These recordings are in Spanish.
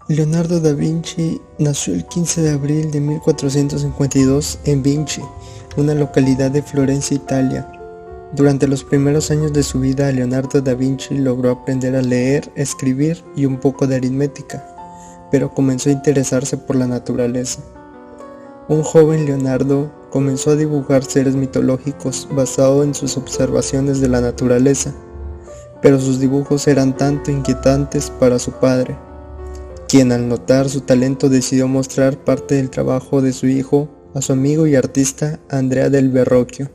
Leonardo da Vinci nació el 15 de abril de 1452 en Vinci, una localidad de Florencia, Italia. Durante los primeros años de su vida, Leonardo da Vinci logró aprender a leer, escribir y un poco de aritmética, pero comenzó a interesarse por la naturaleza. Un joven Leonardo comenzó a dibujar seres mitológicos basado en sus observaciones de la naturaleza, pero sus dibujos eran tanto inquietantes para su padre, quien al notar su talento decidió mostrar parte del trabajo de su hijo a su amigo y artista Andrea del Verrocchio,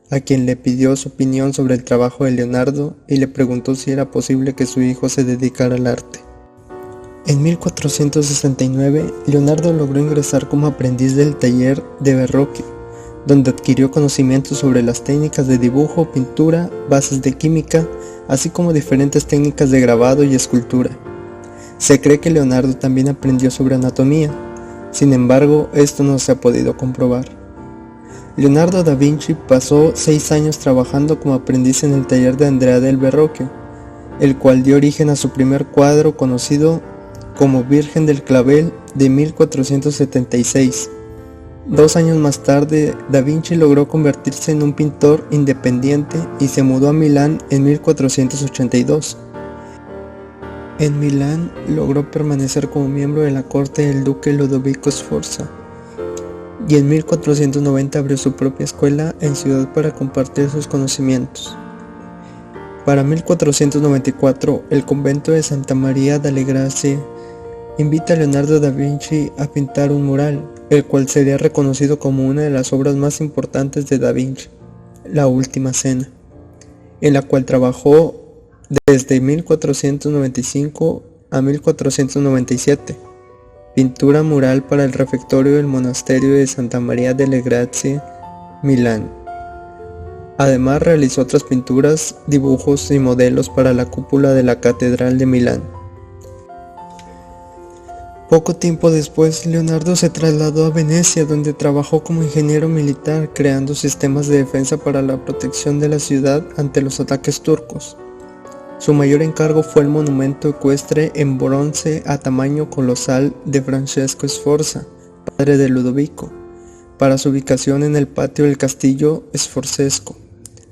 a quien le pidió su opinión sobre el trabajo de Leonardo y le preguntó si era posible que su hijo se dedicara al arte. En 1469, Leonardo logró ingresar como aprendiz del taller de Verrocchio, donde adquirió conocimientos sobre las técnicas de dibujo, pintura, bases de química, así como diferentes técnicas de grabado y escultura. Se cree que Leonardo también aprendió sobre anatomía, sin embargo, esto no se ha podido comprobar. Leonardo da Vinci pasó 6 años trabajando como aprendiz en el taller de Andrea del Verrocchio, el cual dio origen a su primer cuadro conocido como Virgen del Clavel de 1476. 2 años más tarde, Da Vinci logró convertirse en un pintor independiente y se mudó a Milán en 1482. En Milán logró permanecer como miembro de la corte del duque Lodovico Sforza y en 1490 abrió su propia escuela en ciudad para compartir sus conocimientos. Para 1494, el convento de Santa María delle Grazie invita a Leonardo da Vinci a pintar un mural, el cual sería reconocido como una de las obras más importantes de Da Vinci, La Última Cena, en la cual trabajó desde 1495 a 1497, pintura mural para el refectorio del monasterio de Santa María delle Grazie, Milán. Además realizó otras pinturas, dibujos y modelos para la cúpula de la Catedral de Milán. Poco tiempo después, Leonardo se trasladó a Venecia, donde trabajó como ingeniero militar, creando sistemas de defensa para la protección de la ciudad ante los ataques turcos. Su mayor encargo fue el monumento ecuestre en bronce a tamaño colosal de Francesco Sforza, padre de Ludovico, para su ubicación en el patio del castillo sforzesco.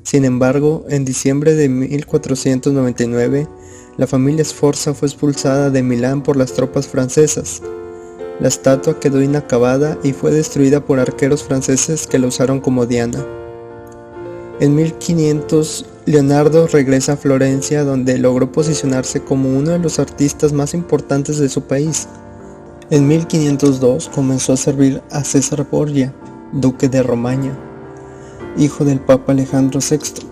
Sin embargo, en diciembre de 1499, la familia Sforza fue expulsada de Milán por las tropas francesas. La estatua quedó inacabada y fue destruida por arqueros franceses que la usaron como diana. En 1500, Leonardo regresa a Florencia, donde logró posicionarse como uno de los artistas más importantes de su país. En 1502 comenzó a servir a César Borgia, duque de Romaña, hijo del Papa Alejandro VI.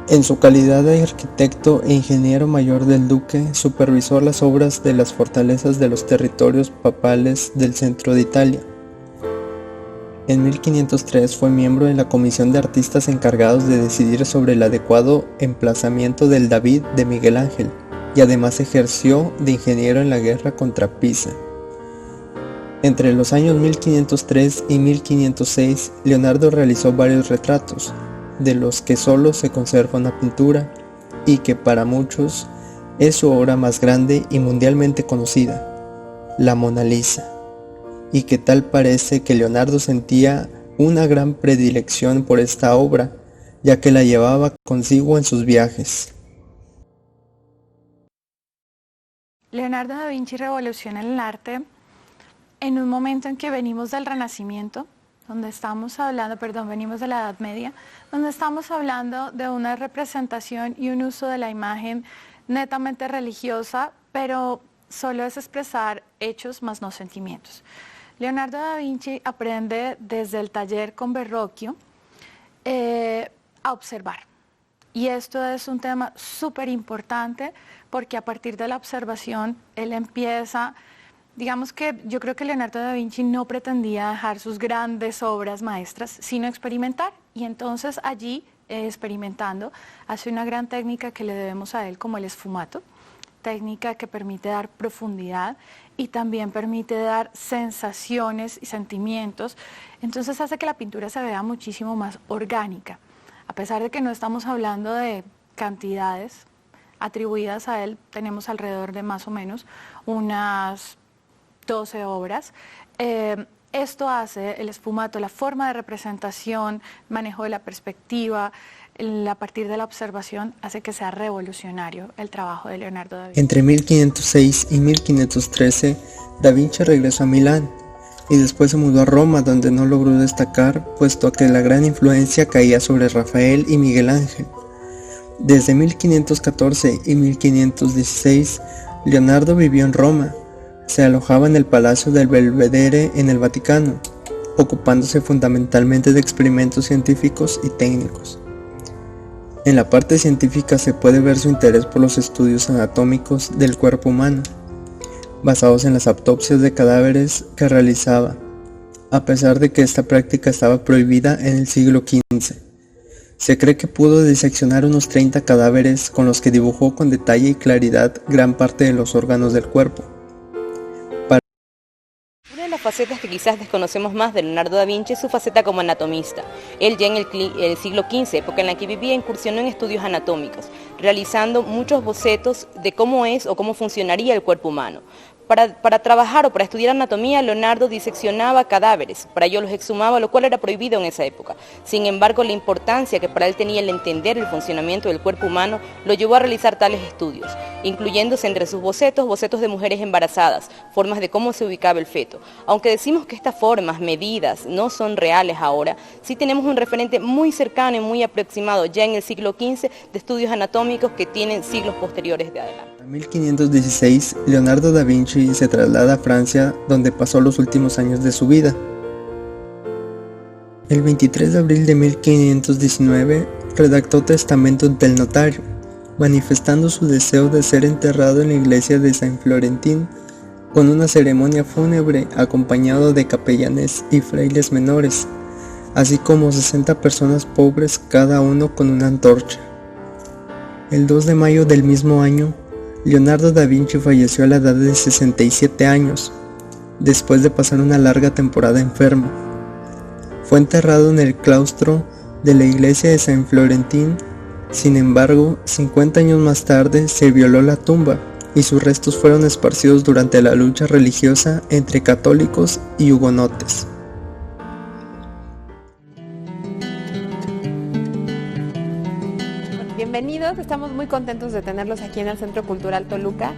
En su calidad de arquitecto e ingeniero mayor del duque, supervisó las obras de las fortalezas de los territorios papales del centro de Italia. En 1503 fue miembro de la comisión de artistas encargados de decidir sobre el adecuado emplazamiento del David de Miguel Ángel, y además ejerció de ingeniero en la guerra contra Pisa. Entre los años 1503 y 1506, Leonardo realizó varios retratos, de los que solo se conserva una pintura, y que para muchos es su obra más grande y mundialmente conocida, la Mona Lisa, y que tal parece que Leonardo sentía una gran predilección por esta obra, ya que la llevaba consigo en sus viajes. Leonardo da Vinci revoluciona el arte en un momento en que venimos del Renacimiento, donde estamos hablando, venimos de la Edad Media, donde estamos hablando de una representación y un uso de la imagen netamente religiosa, pero solo es expresar hechos más no sentimientos. Leonardo da Vinci aprende desde el taller con Verrocchio a observar. Y esto es un tema súper importante porque a partir de la observación él empieza, digamos que yo creo que Leonardo da Vinci no pretendía dejar sus grandes obras maestras, sino experimentar. Y entonces allí, experimentando, hace una gran técnica que le debemos a él como el esfumato, técnica que permite dar profundidad y también permite dar sensaciones y sentimientos. Entonces hace que la pintura se vea muchísimo más orgánica. A pesar de que no estamos hablando de cantidades, atribuidas a él tenemos alrededor de más o menos unas 12 obras. Esto hace el esfumato, la forma de representación, manejo de la perspectiva, a partir de la observación, hace que sea revolucionario el trabajo de Leonardo da Vinci. Entre 1506 y 1513, Da Vinci regresó a Milán y después se mudó a Roma, donde no logró destacar, puesto que la gran influencia caía sobre Rafael y Miguel Ángel. Desde 1514 y 1516, Leonardo vivió en Roma. Se alojaba en el Palacio del Belvedere en el Vaticano, ocupándose fundamentalmente de experimentos científicos y técnicos. En la parte científica se puede ver su interés por los estudios anatómicos del cuerpo humano, basados en las autopsias de cadáveres que realizaba, a pesar de que esta práctica estaba prohibida en el siglo XV. Se cree que pudo diseccionar unos 30 cadáveres con los que dibujó con detalle y claridad gran parte de los órganos del cuerpo. Una de las facetas que quizás desconocemos más de Leonardo da Vinci es su faceta como anatomista. Él ya en el siglo XV, época en la que vivía, incursionó en estudios anatómicos, realizando muchos bocetos de cómo es o cómo funcionaría el cuerpo humano. Para trabajar o para estudiar anatomía, Leonardo diseccionaba cadáveres, para ello los exhumaba, lo cual era prohibido en esa época. Sin embargo, la importancia que para él tenía el entender el funcionamiento del cuerpo humano lo llevó a realizar tales estudios, incluyéndose entre sus bocetos de mujeres embarazadas, formas de cómo se ubicaba el feto. Aunque decimos que estas formas, medidas, no son reales ahora, sí tenemos un referente muy cercano y muy aproximado ya en el siglo XV de estudios anatómicos que tienen siglos posteriores de adelante. En 1516, Leonardo da Vinci se traslada a Francia, donde pasó los últimos años de su vida. El 23 de abril de 1519, redactó testamento del notario, manifestando su deseo de ser enterrado en la iglesia de Saint Florentin, con una ceremonia fúnebre acompañado de capellanes y frailes menores, así como 60 personas pobres, cada uno con una antorcha. El 2 de mayo del mismo año, Leonardo da Vinci falleció a la edad de 67 años, después de pasar una larga temporada enfermo. Fue enterrado en el claustro de la iglesia de Saint Florentin. Sin embargo, 50 años más tarde se violó la tumba y sus restos fueron esparcidos durante la lucha religiosa entre católicos y hugonotes. Bienvenidos, estamos muy contentos de tenerlos aquí en el Centro Cultural Toluca.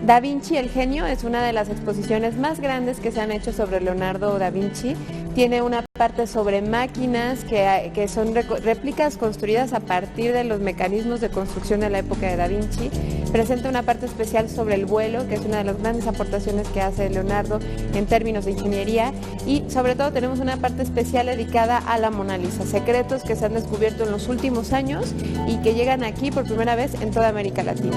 Da Vinci, el genio, es una de las exposiciones más grandes que se han hecho sobre Leonardo da Vinci. Tiene una parte sobre máquinas que son réplicas construidas a partir de los mecanismos de construcción de la época de Da Vinci. Presenta una parte especial sobre el vuelo, que es una de las grandes aportaciones que hace Leonardo en términos de ingeniería. Y sobre todo tenemos una parte especial dedicada a la Mona Lisa, secretos que se han descubierto en los últimos años y que llegan aquí por primera vez en toda América Latina.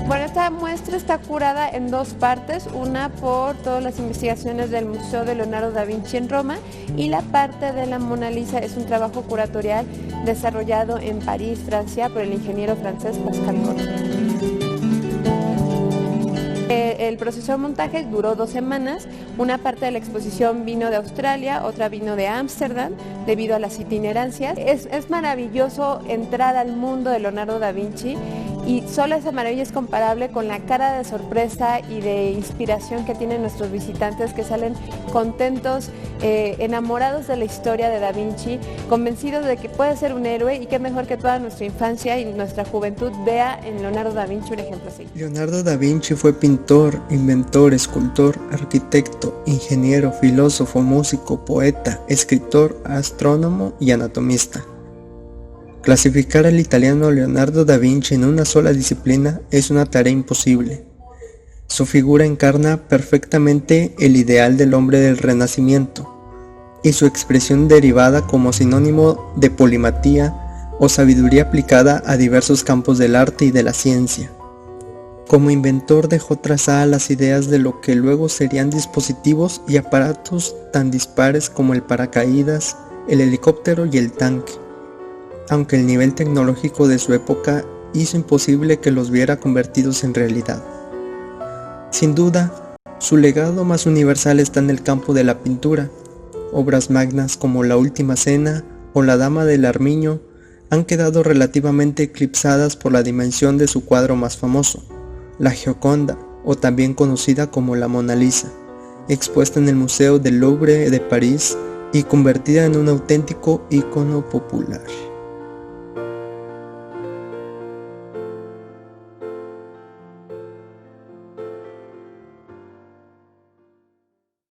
Bueno, esta muestra está curada en dos partes, una por todas las investigaciones del Museo de Leonardo da Vinci en Roma y la parte de la Mona Lisa es un trabajo curatorial desarrollado en París, Francia, por el ingeniero francés Pascal Cornet. El proceso de montaje duró 2 semanas, una parte de la exposición vino de Australia, otra vino de Ámsterdam, debido a las itinerancias. Es maravilloso entrar al mundo de Leonardo da Vinci y solo esa maravilla es comparable con la cara de sorpresa y de inspiración que tienen nuestros visitantes que salen contentos, enamorados de la historia de Da Vinci, convencidos de que puede ser un héroe y qué mejor que toda nuestra infancia y nuestra juventud vea en Leonardo da Vinci un ejemplo así. Leonardo da Vinci fue pintor, inventor, escultor, arquitecto, ingeniero, filósofo, músico, poeta, escritor, astrónomo y anatomista. Clasificar al italiano Leonardo da Vinci en una sola disciplina es una tarea imposible. Su figura encarna perfectamente el ideal del hombre del Renacimiento, y su expresión derivada como sinónimo de polimatía o sabiduría aplicada a diversos campos del arte y de la ciencia. Como inventor dejó trazadas las ideas de lo que luego serían dispositivos y aparatos tan dispares como el paracaídas, el helicóptero y el tanque, aunque el nivel tecnológico de su época hizo imposible que los viera convertidos en realidad. Sin duda, su legado más universal está en el campo de la pintura. Obras magnas como La Última Cena o La Dama del Armiño han quedado relativamente eclipsadas por la dimensión de su cuadro más famoso, la Gioconda, o también conocida como la Mona Lisa, expuesta en el Museo del Louvre de París y convertida en un auténtico ícono popular.